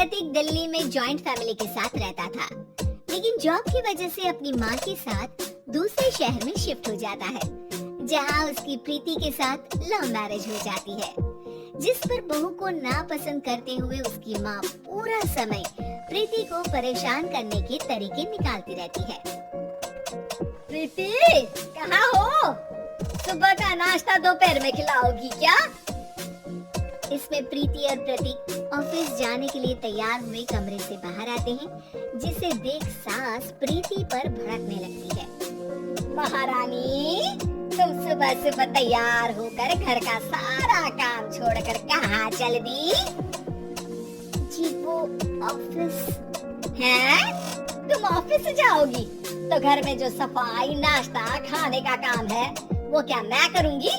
प्रतीक दिल्ली में joint family के साथ रहता था, लेकिन जॉब की वजह से अपनी माँ के साथ दूसरे शहर में शिफ्ट हो जाता है, जहाँ उसकी प्रीति के साथ लव मैरिज हो जाती है, जिस पर बहू को नापसंद करते हुए उसकी माँ पूरा समय प्रीति को परेशान करने के तरीके निकालती रहती है। प्रीति, कहाँ हो? सुबह का नाश्ता दोपहर में खिलाओगी क्या? इसमें प्रीति और प्रतीक ऑफिस जाने के लिए तैयार हुए कमरे से बाहर आते हैं, जिसे देख सास प्रीति पर भड़कने लगती है। महारानी, तुम सुबह सुबह तैयार होकर घर का सारा काम छोड़कर कहाँ चल दी? जी वो ऑफिस है। तुम ऑफिस जाओगी तो घर में जो सफाई, नाश्ता, खाने का काम है वो क्या मैं करूंगी?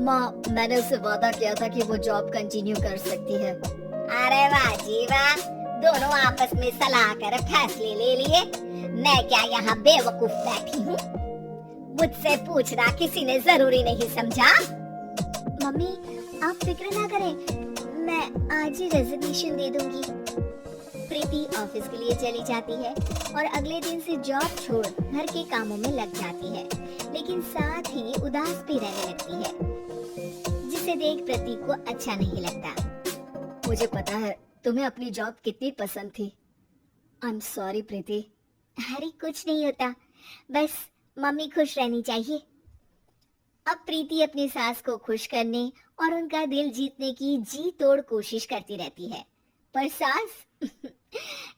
माँ, मैंने उससे वादा किया था कि वो जॉब कंटिन्यू कर सकती है। अरे वाह जी वाह, दोनों आपस में सलाह कर फैसले ले लिए। मैं क्या यहाँ बेवकूफ बैठी हूँ? मुझसे पूछना किसी ने जरूरी नहीं समझा? मम्मी, आप फिक्र ना करें, मैं आज ही रेजिग्नेशन दे दूंगी। प्रीति ऑफिस के लिए चली जाती है और अगले दिन से जॉब छोड़ घर के कामों में लग जाती है, लेकिन साथ ही उदास भी रहने लगती है, जिसे देख प्रतीक को अच्छा नहीं लगता। मुझे पता है तुम्हें अपनी जॉब कितनी पसंद थी। आई एम सॉरी प्रीति। अरे कुछ नहीं होता, बस मम्मी खुश रहनी चाहिए। अब प्रीति अपनी सास को खुश करने और उनका दिल जीतने की जी तोड़ कोशिश करती रहती है, पर सास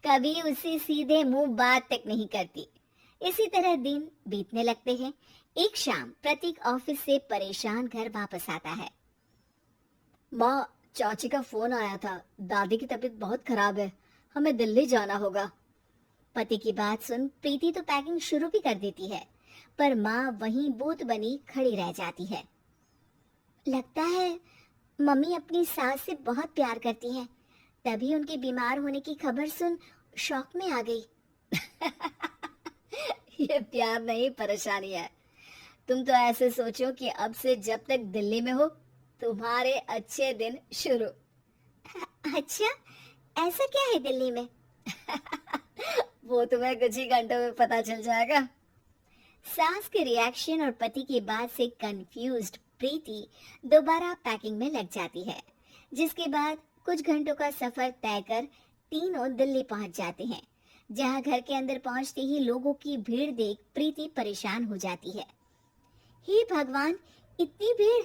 कभी उसे सीधे मुंह बात तक नहीं करती। इसी तरह दिन बीतने लगते हैं। एक शाम प्रतीक ऑफिस से परेशान घर वापस आता है। माँ, चाची का फोन आया था, दादी की तबीयत बहुत खराब है, हमें दिल्ली जाना होगा। पति की बात सुन प्रीति तो पैकिंग शुरू भी कर देती है, पर माँ वहीं बूत बनी खड़ी रह जाती है। लगता है मम्मी अपनी सास से बहुत प्यार करती हैं, तभी उनके बीमार होने की खबर सुन शॉक में आ गई। ये प्यार नहीं, परेशानी है। तुम तो ऐसे सोचो कि अब से जब तक दिल्ली में हो तुम्हारे अच्छे दिन शुरू। अच्छा, ऐसा क्या है दिल्ली में? वो तुम्हें कुछ ही घंटों में पता चल जाएगा। सास के रिएक्शन और पति की बात से कंफ्यूज्ड प्रीति दोबारा पैकिंग में लग जाती है, जिसके बाद कुछ घंटों का सफर तय कर तीनों दिल्ली पहुंच जाते हैं, जहां घर के अंदर पहुंचते ही लोगों की भीड़ देख प्रीति परेशान हो जाती है। हे भगवान, इतनी भीड़!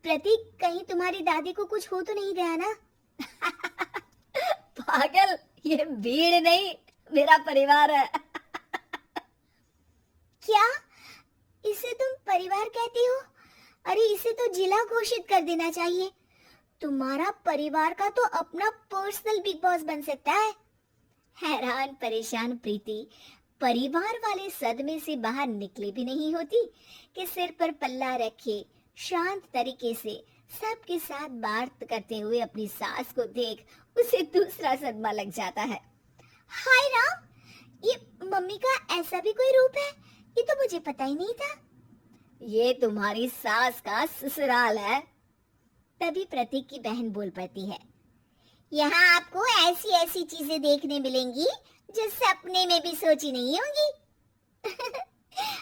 प्रतीक, कहीं तुम्हारी दादी को कुछ हो तो नहीं गया ना? पागल, ये भीड़ नहीं, मेरा परिवार है। क्या इसे तुम परिवार कहती हो? अरे इसे तो जिला घोषित कर देना चाहिए। तुम्हारा परिवार का तो अपना पर्सनल बिग बॉस बन सकता है। हैरान परेशान प्रीति परिवार वाले सदमे से बाहर निकली भी नहीं होती कि सिर पर पल्ला रखे शांत तरीके से सबके साथ बात करते हुए अपनी सास को देख उसे दूसरा सदमा लग जाता है। हाय राम, ये मम्मी का ऐसा भी कोई रूप है? ये तो मुझे पता ही नहीं था। ये तुम्हारी सास का ससुराल है। तभी प्रतीक की बहन बोल पड़ती है, यहाँ आपको ऐसी ऐसी चीजें देखने मिलेंगी जो सपने में भी सोची नहीं होंगी।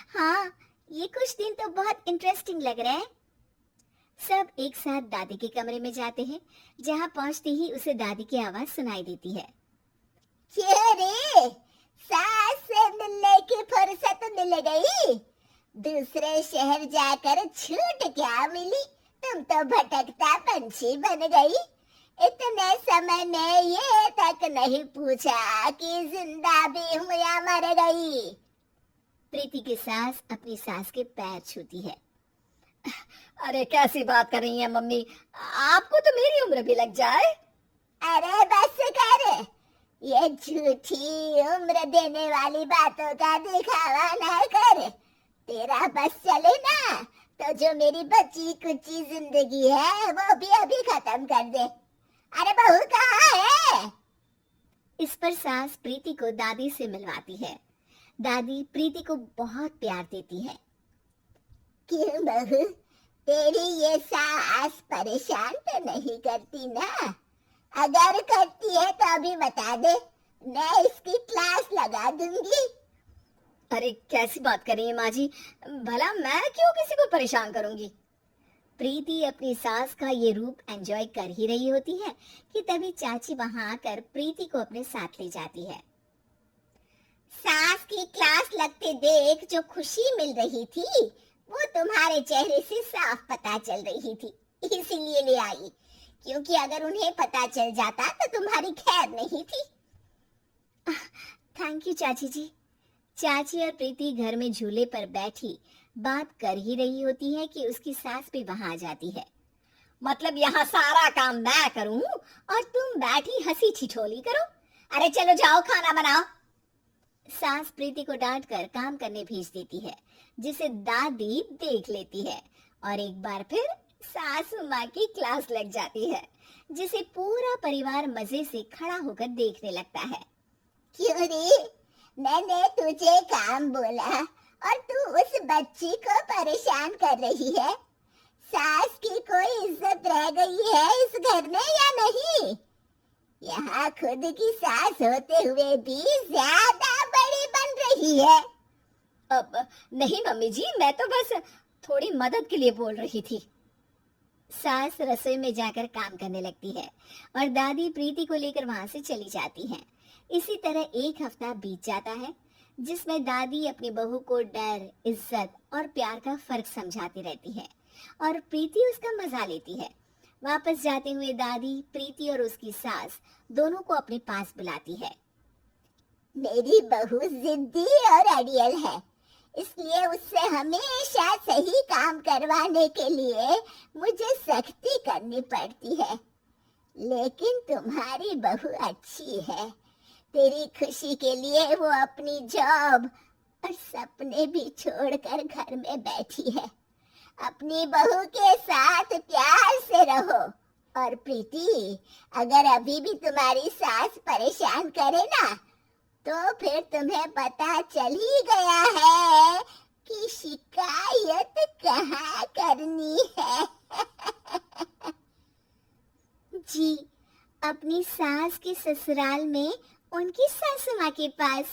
हाँ, ये कुछ दिन तो बहुत इंटरेस्टिंग लग रहा है। सब एक साथ दादी के कमरे में जाते हैं, जहाँ पहुँचते ही उसे दादी की आवाज सुनाई देती है। क्या रे, सास से मिलने की फुर्सत मिल गई? दूसरे शहर जाकर छूट क्या मिली? तुम तो भटकता पंछी बन गई। इतने समय में ये तक नहीं पूछा कि जिंदा भी हूँ या मर गई। प्रीति की सास अपनी सास के पैर छूती है। अरे कैसी बात कर रही हैं मम्मी, आपको तो मेरी उम्र भी लग जाए। अरे बस कर, ये झूठी उम्र देने वाली बातों का दिखावा न कर। तेरा बस चले ना तो जो मेरी बची कुची जिंदगी है वो भी अभी खत्म कर दे। अरे बहू कहाँ है? इस पर सास प्रीति को दादी से मिलवाती है। दादी प्रीति को बहुत प्यार देती है। क्यों बहू, तेरी ये सास परेशान तो नहीं करती ना? अगर करती है तो अभी बता दे, मैं इसकी क्लास लगा दूंगी। अरे कैसी बात कर रही है माँ जी, भला मैं क्यों किसी को परेशान करूंगी। प्रीति अपनी सास का ये रूप एंजॉय कर ही रही होती है कि तभी चाची वहां आकर प्रीति को अपने साथ ले जाती है। सास की क्लास लगते देख जो खुशी मिल रही थी वो तुम्हारे चेहरे से साफ पता चल रही थी, इसीलिए ले आई, क्योंकि अगर उन्हें पता चल जाता तो तुम्हारी खैर नहीं थी। थैंक यू चाची जी। चाची और प्रीति घर में झूले पर बैठी बात कर ही रही होती है कि उसकी सास भी वहां आ जाती है। मतलब यहाँ सारा काम मैं करूं और तुम बैठी हंसी ठिठोली करो। अरे चलो जाओ खाना बनाओ। सास प्रीति को डांट कर काम करने भेज देती है, जिसे दादी देख लेती है और एक बार फिर सासू माँ की क्लास लग जाती है, जिसे पूरा परिवार मजे से खड़ा होकर देखने लगता है। क्यों रे, मैंने तुझे काम बोला और तू उस बच्ची को परेशान कर रही है। सास की कोई इज्जत रह गई है इस घर में या नहीं? यहाँ खुद की सास होते हुए भी ज्यादा बड़ी बन रही है। अब नहीं मम्मी जी, मैं तो बस थोड़ी मदद के लिए बोल रही थी। सास रसोई में जाकर काम करने लगती है और दादी प्रीति को लेकर वहां से चली जाती हैं। इसी तरह एक हफ्ता बीत जाता है, जिसमें दादी अपनी बहू को डर, इज्जत और प्यार का फर्क समझाती रहती है और प्रीति उसका मजा लेती है। वापस जाते हुए दादी प्रीति और उसकी सास दोनों को अपने पास बुलाती है। मेरी बहू जिद्दी और अड़ियल है, इसलिए उससे हमेशा सही काम करवाने के लिए मुझे सख्ती करनी पड़ती है। लेकिन तुम्हारी बहू अच्छी है, तेरी खुशी के लिए वो अपनी जॉब और सपने भी छोड़कर घर में बैठी है। अपनी बहू के साथ प्यार से रहो। और प्रीति, अगर अभी भी तुम्हारी सास परेशान करे ना, तो फिर तुम्हें पता चल ही गया है कि शिकायत कहाँ करनी है। जी, अपनी सास के ससुराल में उनकी सासू माँ के पास।